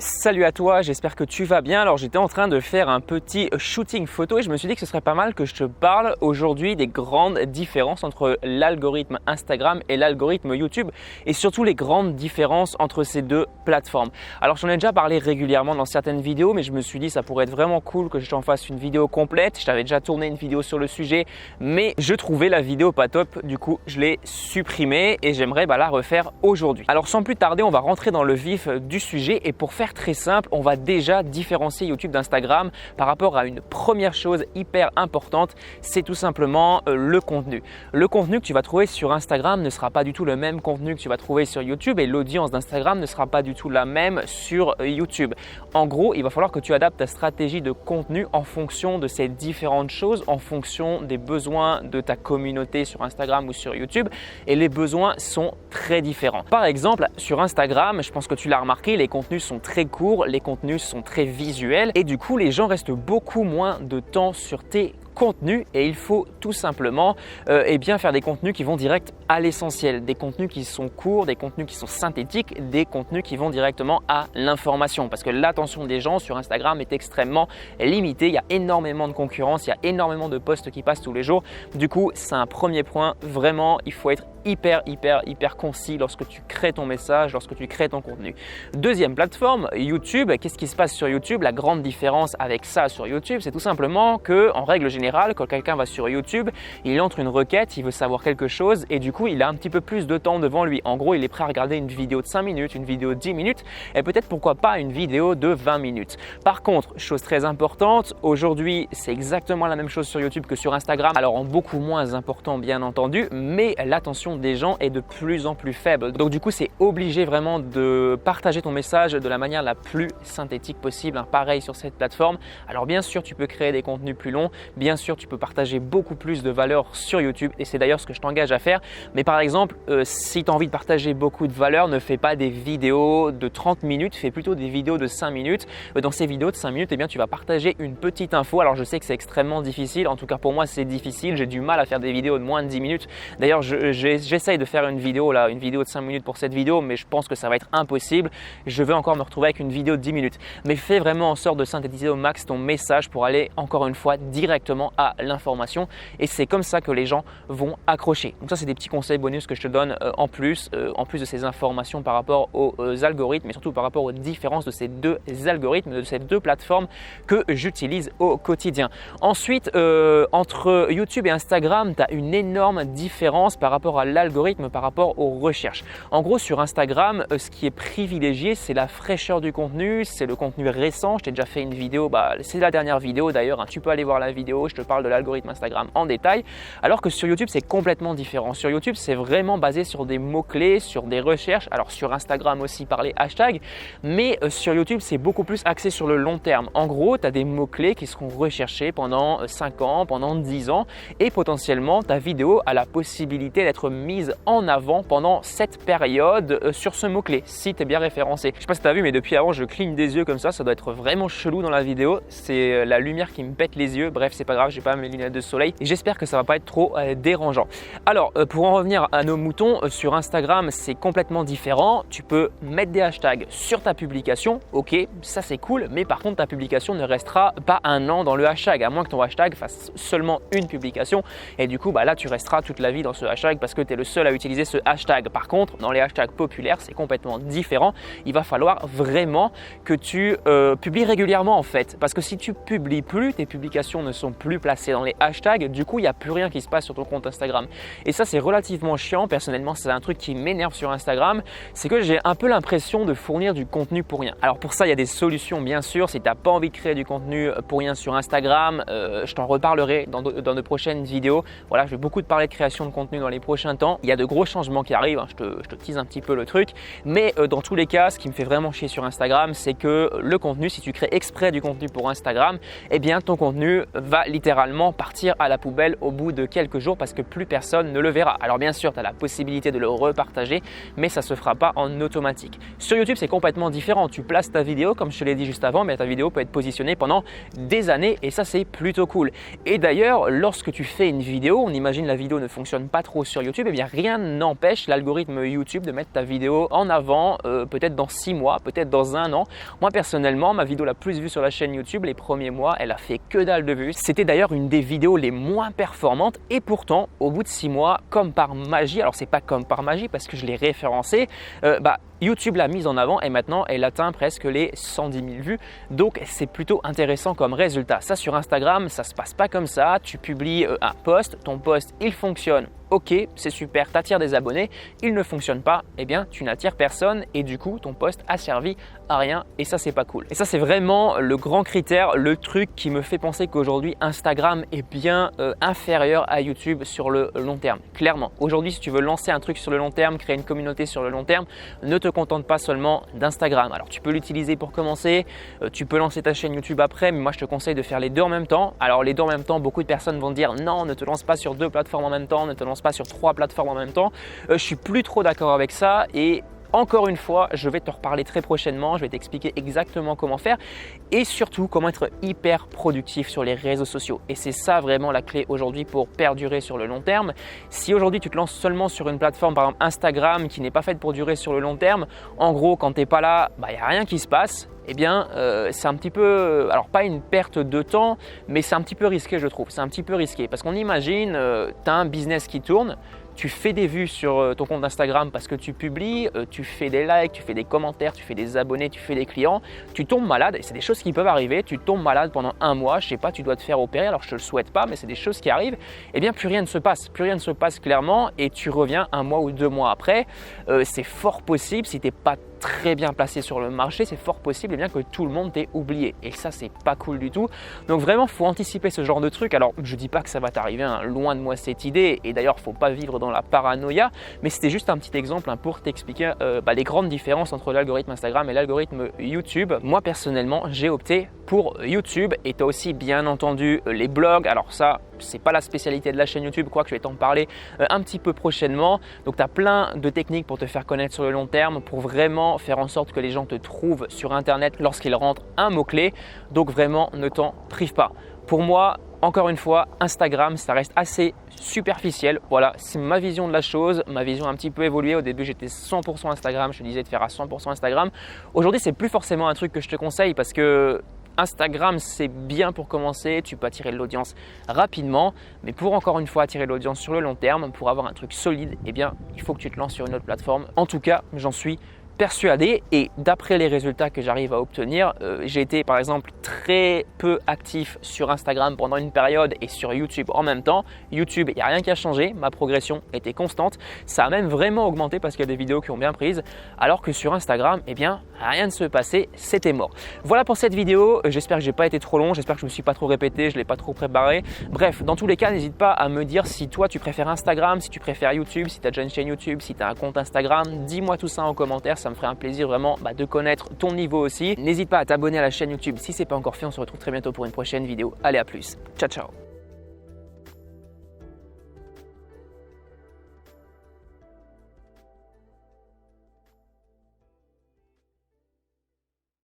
Salut à toi, j'espère que tu vas bien. Alors j'étais en train de faire un petit shooting photo et je me suis dit que ce serait pas mal que je te parle aujourd'hui des grandes différences entre l'algorithme Instagram et l'algorithme YouTube et surtout les grandes différences entre ces deux plateformes. Alors j'en ai déjà parlé régulièrement dans certaines vidéos, mais je me suis dit ça pourrait être vraiment cool que je t'en fasse une vidéo complète. Je t'avais déjà tourné une vidéo sur le sujet, mais je trouvais la vidéo pas top, du coup je l'ai supprimée et j'aimerais la refaire aujourd'hui. Alors sans plus tarder, on va rentrer dans le vif du sujet et pour faire très simple, on va déjà différencier YouTube d'Instagram par rapport à une première chose hyper importante, c'est tout simplement le contenu. Le contenu que tu vas trouver sur Instagram ne sera pas du tout le même contenu que tu vas trouver sur YouTube et l'audience d'Instagram ne sera pas du tout la même sur YouTube. En gros, il va falloir que tu adaptes ta stratégie de contenu en fonction de ces différentes choses, en fonction des besoins de ta communauté sur Instagram ou sur YouTube et les besoins sont très différents. Par exemple, sur Instagram, je pense que tu l'as remarqué, les contenus sont très courts, les contenus sont très visuels et du coup les gens restent beaucoup moins de temps sur tes contenus et il faut tout simplement faire des contenus qui vont direct à l'essentiel, des contenus qui sont courts, des contenus qui sont synthétiques, des contenus qui vont directement à l'information parce que l'attention des gens sur Instagram est extrêmement limitée, il y a énormément de concurrence, il y a énormément de posts qui passent tous les jours. Du coup, c'est un premier point, vraiment, il faut être hyper concis lorsque tu crées ton message, lorsque tu crées ton contenu. Deuxième plateforme, YouTube. Qu'est-ce qui se passe sur YouTube? La grande différence avec ça sur YouTube, c'est tout simplement que, en règle générale, quand quelqu'un va sur YouTube, il entre une requête, il veut savoir quelque chose et du coup, il a un petit peu plus de temps devant lui. En gros, il est prêt à regarder une vidéo de 5 minutes, une vidéo de 10 minutes et peut-être pourquoi pas une vidéo de 20 minutes. Par contre, chose très importante, aujourd'hui, c'est exactement la même chose sur YouTube que sur Instagram. Alors, en beaucoup moins important, bien entendu, mais l'attention des gens est de plus en plus faible. Donc du coup, c'est obligé vraiment de partager ton message de la manière la plus synthétique possible. Pareil sur cette plateforme. Alors bien sûr, tu peux créer des contenus plus longs. Bien sûr, tu peux partager beaucoup plus de valeur sur YouTube et c'est d'ailleurs ce que je t'engage à faire. Mais par exemple, si tu as envie de partager beaucoup de valeur, ne fais pas des vidéos de 30 minutes, fais plutôt des vidéos de 5 minutes. Dans ces vidéos de 5 minutes, tu vas partager une petite info. Alors je sais que c'est extrêmement difficile. En tout cas, pour moi, c'est difficile. J'ai du mal à faire des vidéos de moins de 10 minutes. D'ailleurs, j'essaye de faire une vidéo de 5 minutes pour cette vidéo, mais je pense que ça va être impossible. Je vais encore me retrouver avec une vidéo de 10 minutes. Mais fais vraiment en sorte de synthétiser au max ton message pour aller encore une fois directement à l'information et c'est comme ça que les gens vont accrocher. Donc ça, c'est des petits conseils bonus que je te donne en plus de ces informations par rapport aux algorithmes et surtout par rapport aux différences de ces deux algorithmes, de ces deux plateformes que j'utilise au quotidien. Ensuite, entre YouTube et Instagram, tu as une énorme différence par rapport à l'algorithme, par rapport aux recherches. En gros, sur Instagram, ce qui est privilégié, c'est la fraîcheur du contenu, c'est le contenu récent. Je t'ai déjà fait une vidéo, c'est la dernière vidéo d'ailleurs, tu peux aller voir la vidéo, je te parle de l'algorithme Instagram en détail. Alors que sur YouTube, c'est complètement différent. Sur YouTube, c'est vraiment basé sur des mots-clés, sur des recherches. Alors sur Instagram aussi par les hashtags, mais sur YouTube, c'est beaucoup plus axé sur le long terme. En gros, tu as des mots-clés qui seront recherchés pendant 5 ans, pendant 10 ans et potentiellement ta vidéo a la possibilité d'être mise en avant pendant cette période sur ce mot-clé, si tu es bien référencé. Je sais pas si tu as vu, mais depuis avant, je cligne des yeux comme ça doit être vraiment chelou dans la vidéo. C'est la lumière qui me pète les yeux. Bref, c'est pas grave, j'ai pas mes lunettes de soleil et j'espère que ça va pas être trop dérangeant. Alors, pour en revenir à nos moutons, sur Instagram, c'est complètement différent. Tu peux mettre des hashtags sur ta publication, ok, ça c'est cool, mais par contre, ta publication ne restera pas un an dans le hashtag, à moins que ton hashtag fasse seulement une publication et du coup, là, tu resteras toute la vie dans ce hashtag parce que tu es le seul à utiliser ce hashtag. Par contre, dans les hashtags populaires, c'est complètement différent. Il va falloir vraiment que tu publies régulièrement en fait. Parce que si tu publies plus, tes publications ne sont plus placées dans les hashtags. Du coup, il n'y a plus rien qui se passe sur ton compte Instagram. Et ça, c'est relativement chiant. Personnellement, c'est un truc qui m'énerve sur Instagram. C'est que j'ai un peu l'impression de fournir du contenu pour rien. Alors pour ça, il y a des solutions bien sûr. Si tu n'as pas envie de créer du contenu pour rien sur Instagram, je t'en reparlerai dans de prochaines vidéos. Voilà, je vais beaucoup te parler de création de contenu dans les prochains temps. Il y a de gros changements qui arrivent, je te tease un petit peu le truc, mais dans tous les cas, ce qui me fait vraiment chier sur Instagram, c'est que le contenu, si tu crées exprès du contenu pour Instagram, ton contenu va littéralement partir à la poubelle au bout de quelques jours parce que plus personne ne le verra. Alors bien sûr, tu as la possibilité de le repartager, mais ça ne se fera pas en automatique. Sur YouTube, c'est complètement différent. Tu places ta vidéo, comme je te l'ai dit juste avant, mais ta vidéo peut être positionnée pendant des années et ça, c'est plutôt cool. Et d'ailleurs, lorsque tu fais une vidéo, on imagine la vidéo ne fonctionne pas trop sur YouTube, eh bien rien n'empêche l'algorithme YouTube de mettre ta vidéo en avant peut-être dans 6 mois, peut-être dans 1 an. Moi personnellement, ma vidéo la plus vue sur la chaîne YouTube, les premiers mois, elle a fait que dalle de vues. C'était d'ailleurs une des vidéos les moins performantes et pourtant, au bout de 6 mois, comme par magie, alors c'est pas comme par magie parce que je l'ai référencé, YouTube l'a mise en avant et maintenant elle atteint presque les 110 000 vues. Donc c'est plutôt intéressant comme résultat. Ça sur Instagram, ça se passe pas comme ça. Tu publies un post, ton post il fonctionne. Ok, c'est super, tu attires des abonnés, il ne fonctionne pas, eh bien tu n'attires personne et du coup ton post a servi à rien et ça c'est pas cool. Et ça c'est vraiment le grand critère, le truc qui me fait penser qu'aujourd'hui Instagram est bien inférieur à YouTube sur le long terme. Clairement, aujourd'hui si tu veux lancer un truc sur le long terme, créer une communauté sur le long terme, ne te contente pas seulement d'Instagram. Alors tu peux l'utiliser pour commencer, tu peux lancer ta chaîne YouTube après, mais moi je te conseille de faire les deux en même temps. Alors les deux en même temps, beaucoup de personnes vont dire non, ne te lance pas sur 2 plateformes en même temps, ne te lance pas sur 3 plateformes en même temps. Je suis plus trop d'accord avec ça et encore une fois, je vais te reparler très prochainement, je vais t'expliquer exactement comment faire et surtout comment être hyper productif sur les réseaux sociaux. Et c'est ça vraiment la clé aujourd'hui pour perdurer sur le long terme. Si aujourd'hui tu te lances seulement sur une plateforme, par exemple Instagram, qui n'est pas faite pour durer sur le long terme, en gros quand tu n'es pas là, il n'y a rien qui se passe. Eh bien, c'est un petit peu, alors pas une perte de temps, mais c'est un petit peu risqué je trouve. C'est un petit peu risqué parce qu'on imagine, tu as un business qui tourne, tu fais des vues sur ton compte Instagram parce que tu publies, tu fais des likes, tu fais des commentaires, tu fais des abonnés, tu fais des clients, tu tombes malade et c'est des choses qui peuvent arriver, tu tombes malade pendant 1 mois, je sais pas, tu dois te faire opérer, alors je te le souhaite pas, mais c'est des choses qui arrivent, eh bien plus rien ne se passe clairement et tu reviens 1 mois ou 2 mois après, c'est fort possible si tu n'es pas très bien placé sur le marché, c'est fort possible que tout le monde t'ait oublié et ça c'est pas cool du tout. Donc vraiment faut anticiper ce genre de truc. Alors je dis pas que ça va t'arriver, loin de moi cette idée et d'ailleurs faut pas vivre dans la paranoïa, mais c'était juste un petit exemple pour t'expliquer les grandes différences entre l'algorithme Instagram et l'algorithme YouTube. Moi personnellement j'ai opté pour YouTube et tu as aussi bien entendu les blogs. Alors ça c'est pas la spécialité de la chaîne YouTube, quoique je vais t'en parler un petit peu prochainement. Donc tu as plein de techniques pour te faire connaître sur le long terme, pour vraiment faire en sorte que les gens te trouvent sur internet lorsqu'ils rentrent un mot-clé. Donc vraiment ne t'en prive pas. Pour moi, encore une fois, Instagram, ça reste assez superficiel. Voilà, c'est ma vision de la chose. Ma vision a un petit peu évolué. Au début, j'étais 100% Instagram. Je te disais de faire à 100% Instagram. Aujourd'hui, c'est plus forcément un truc que je te conseille parce que Instagram, c'est bien pour commencer, tu peux attirer de l'audience rapidement, mais pour encore une fois attirer de l'audience sur le long terme, pour avoir un truc solide, eh bien, il faut que tu te lances sur une autre plateforme. En tout cas, j'en suis persuadé et d'après les résultats que j'arrive à obtenir, j'ai été par exemple très peu actif sur Instagram pendant une période et sur YouTube en même temps. YouTube, il n'y a rien qui a changé, ma progression était constante, ça a même vraiment augmenté parce qu'il y a des vidéos qui ont bien prise, alors que sur Instagram, eh bien rien ne se passait, c'était mort. Voilà pour cette vidéo, j'espère que j'ai pas été trop long, j'espère que je me suis pas trop répété, je l'ai pas trop préparé. Bref, dans tous les cas, n'hésite pas à me dire si toi tu préfères Instagram, si tu préfères YouTube, si tu as déjà une chaîne YouTube, si tu as un compte Instagram, dis-moi tout ça en commentaire. Ça me ferait un plaisir vraiment de connaître ton niveau aussi. N'hésite pas à t'abonner à la chaîne YouTube si ce n'est pas encore fait. On se retrouve très bientôt pour une prochaine vidéo. Allez, à plus. Ciao, ciao.